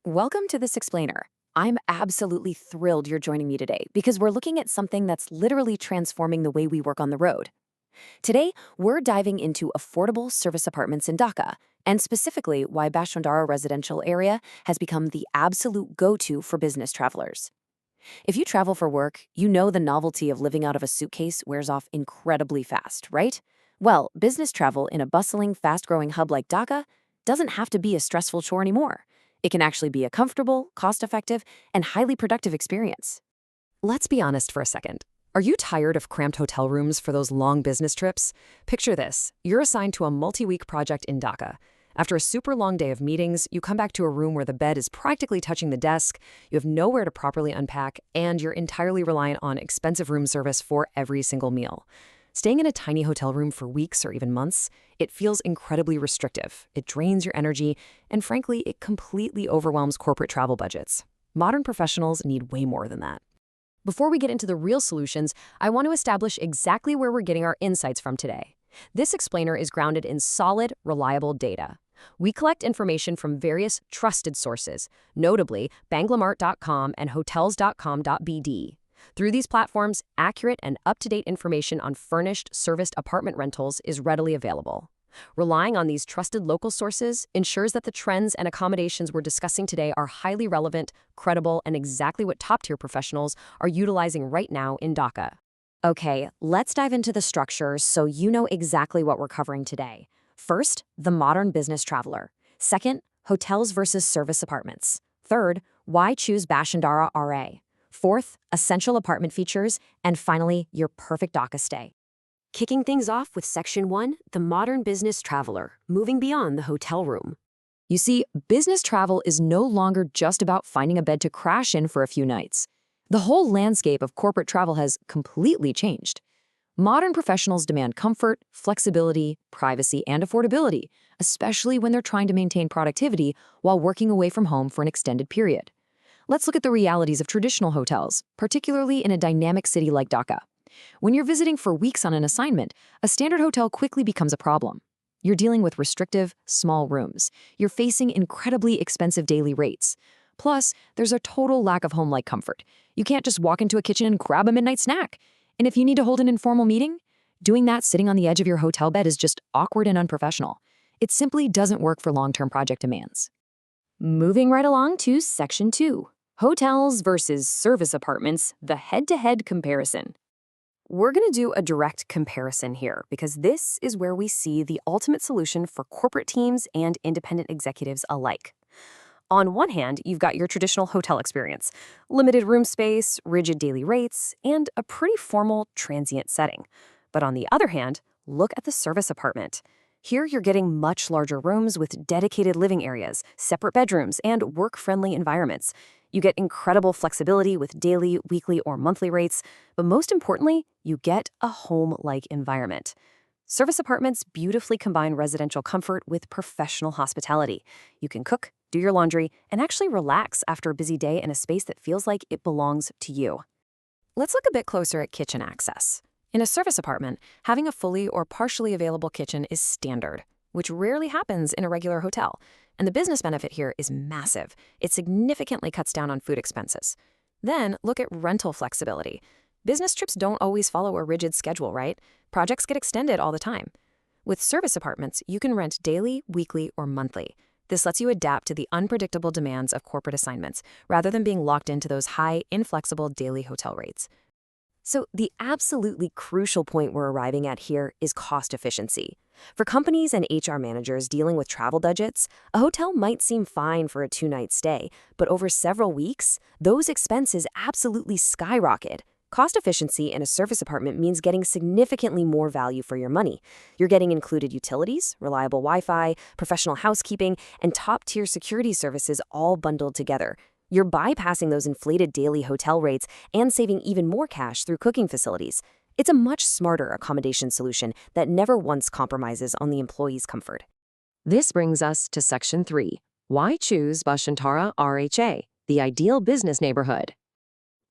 Welcome to this explainer. I'm absolutely thrilled you're joining me today because we're looking at something that's literally transforming the way we work on the road. Today, we're diving into affordable service apartments in Dhaka, and specifically why Bashundhara Residential Area has become the absolute go-to for business travelers. If you travel for work, you know the novelty of living out of a suitcase wears off incredibly fast, right? Well, business travel in a bustling, fast-growing hub like Dhaka doesn't have to be a stressful chore anymore. It can actually be a comfortable, cost-effective, and highly productive experience. Let's be honest for a second. Are you tired of cramped hotel rooms for those long business trips? Picture this. You're assigned to a multi-week project in Dhaka. After a super long day of meetings, you come back to a room where the bed is practically touching the desk, you have nowhere to properly unpack, and you're entirely reliant on expensive room service for every single meal. Staying in a tiny hotel room for weeks or even months, it feels incredibly restrictive. It drains your energy, and frankly, it completely overwhelms corporate travel budgets. Modern professionals need way more than that. Before we get into the real solutions, I want to establish exactly where we're getting our insights from today. This explainer is grounded in solid, reliable data. We collect information from various trusted sources, notably banglamart.com and hotels.com.bd. Through these platforms, accurate and up-to-date information on furnished, serviced apartment rentals is readily available. Relying on these trusted local sources ensures that the trends and accommodations we're discussing today are highly relevant, credible, and exactly what top-tier professionals are utilizing right now in Dhaka. Okay, let's dive into the structures so you know exactly what we're covering today. First, the modern business traveler. Second, hotels versus service apartments. Third, why choose Bashundhara RA. Fourth, essential apartment features. And finally, your perfect Dhaka stay. Kicking things off with Section 1, the modern business traveler, moving beyond the hotel room. You see, business travel is no longer just about finding a bed to crash in for a few nights. The whole landscape of corporate travel has completely changed. Modern professionals demand comfort, flexibility, privacy, and affordability, especially when they're trying to maintain productivity while working away from home for an extended period. Let's look at the realities of traditional hotels, particularly in a dynamic city like Dhaka. When you're visiting for weeks on an assignment, a standard hotel quickly becomes a problem. You're dealing with restrictive, small rooms. You're facing incredibly expensive daily rates. Plus, there's a total lack of home-like comfort. You can't just walk into a kitchen and grab a midnight snack. And if you need to hold an informal meeting, doing that sitting on the edge of your hotel bed is just awkward and unprofessional. It simply doesn't work for long-term project demands. Moving right along to Section 2, hotels versus service apartments, the head-to-head comparison. We're going to do a direct comparison here because this is where we see the ultimate solution for corporate teams and independent executives alike. On one hand, you've got your traditional hotel experience, limited room space, rigid daily rates, and a pretty formal transient setting. But on the other hand, look at the service apartment. Here you're getting much larger rooms with dedicated living areas, separate bedrooms, and work-friendly environments. You get incredible flexibility with daily, weekly, or monthly rates, but most importantly, you get a home-like environment. Service apartments beautifully combine residential comfort with professional hospitality. You can cook, do your laundry, and actually relax after a busy day in a space that feels like it belongs to you. Let's look a bit closer at kitchen access. In a service apartment, having a fully or partially available kitchen is standard, which rarely happens in a regular hotel. And the business benefit here is massive. It significantly cuts down on food expenses. Then look at rental flexibility. Business trips don't always follow a rigid schedule, right? Projects get extended all the time. With service apartments, you can rent daily, weekly, or monthly. This lets you adapt to the unpredictable demands of corporate assignments, rather than being locked into those high, inflexible daily hotel rates. So the absolutely crucial point we're arriving at here is cost efficiency. For companies and HR managers dealing with travel budgets, a hotel might seem fine for a two-night stay, but over several weeks, those expenses absolutely skyrocket. Cost efficiency in a service apartment means getting significantly more value for your money. You're getting included utilities, reliable Wi-Fi, professional housekeeping, and top-tier security services all bundled together. You're bypassing those inflated daily hotel rates and saving even more cash through cooking facilities. It's a much smarter accommodation solution that never once compromises on the employee's comfort. This brings us to Section 3. Why choose Bashundhara RHA, the ideal business neighborhood?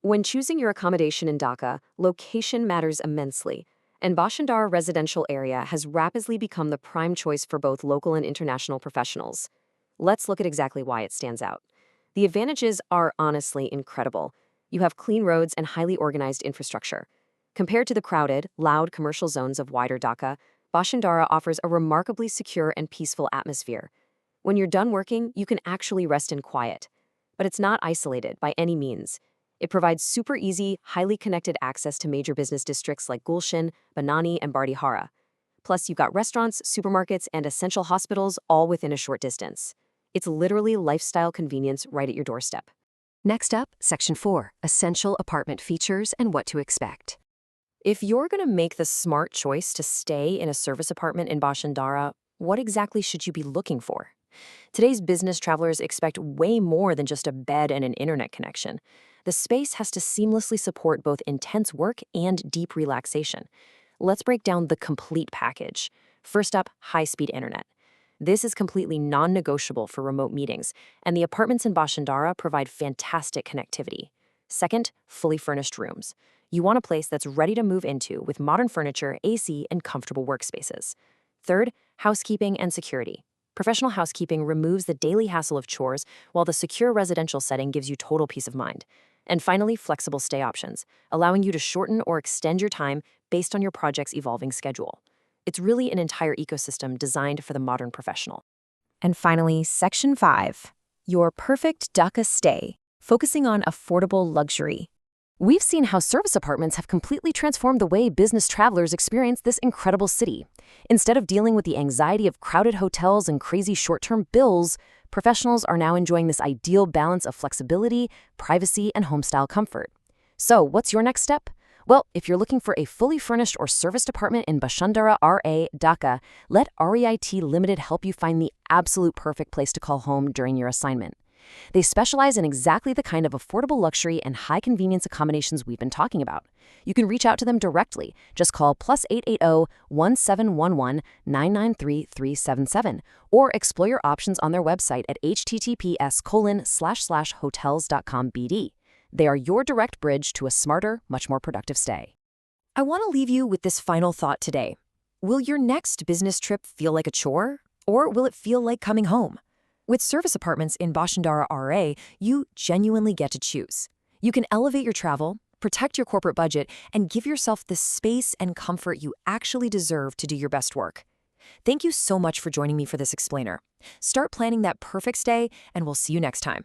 When choosing your accommodation in Dhaka, location matters immensely, and Bashundhara Residential Area has rapidly become the prime choice for both local and international professionals. Let's look at exactly why it stands out. The advantages are honestly incredible. You have clean roads and highly organized infrastructure. Compared to the crowded, loud commercial zones of wider Dhaka, Bashundhara offers a remarkably secure and peaceful atmosphere. When you're done working, you can actually rest in quiet. But it's not isolated by any means. It provides super easy, highly connected access to major business districts like Gulshan, Banani, and Baridhara. Plus, you've got restaurants, supermarkets, and essential hospitals all within a short distance. It's literally lifestyle convenience right at your doorstep. Next up, Section 4, Essential Apartment Features and What to Expect. If you're going to make the smart choice to stay in a service apartment in Bashundhara, what exactly should you be looking for? Today's business travelers expect way more than just a bed and an internet connection. The space has to seamlessly support both intense work and deep relaxation. Let's break down the complete package. First up, high-speed internet. This is completely non-negotiable for remote meetings, and the apartments in Bashundhara provide fantastic connectivity. Second, fully furnished rooms. You want a place that's ready to move into with modern furniture, AC, and comfortable workspaces. Third, housekeeping and security. Professional housekeeping removes the daily hassle of chores, while the secure residential setting gives you total peace of mind. And finally, flexible stay options, allowing you to shorten or extend your time based on your project's evolving schedule. It's really an entire ecosystem designed for the modern professional. And finally, Section 5, Your Perfect Dhaka Stay, focusing on affordable luxury. We've seen how service apartments have completely transformed the way business travelers experience this incredible city. Instead of dealing with the anxiety of crowded hotels and crazy short-term bills, professionals are now enjoying this ideal balance of flexibility, privacy, and home-style comfort. So, what's your next step? Well, if you're looking for a fully furnished or serviced apartment in Bashundhara R, Dhaka, let REIT-Limited help you find the absolute perfect place to call home during your assignment. They specialize in exactly the kind of affordable luxury and high-convenience accommodations we've been talking about. You can reach out to them directly. Just call +880 1711 993 377 or explore your options on their website at https://hotels.com/BD. They are your direct bridge to a smarter, much more productive stay. I want to leave you with this final thought today. Will your next business trip feel like a chore, or will it feel like coming home? With service apartments in Bashundhara RA, you genuinely get to choose. You can elevate your travel, protect your corporate budget, and give yourself the space and comfort you actually deserve to do your best work. Thank you so much for joining me for this explainer. Start planning that perfect stay, and we'll see you next time.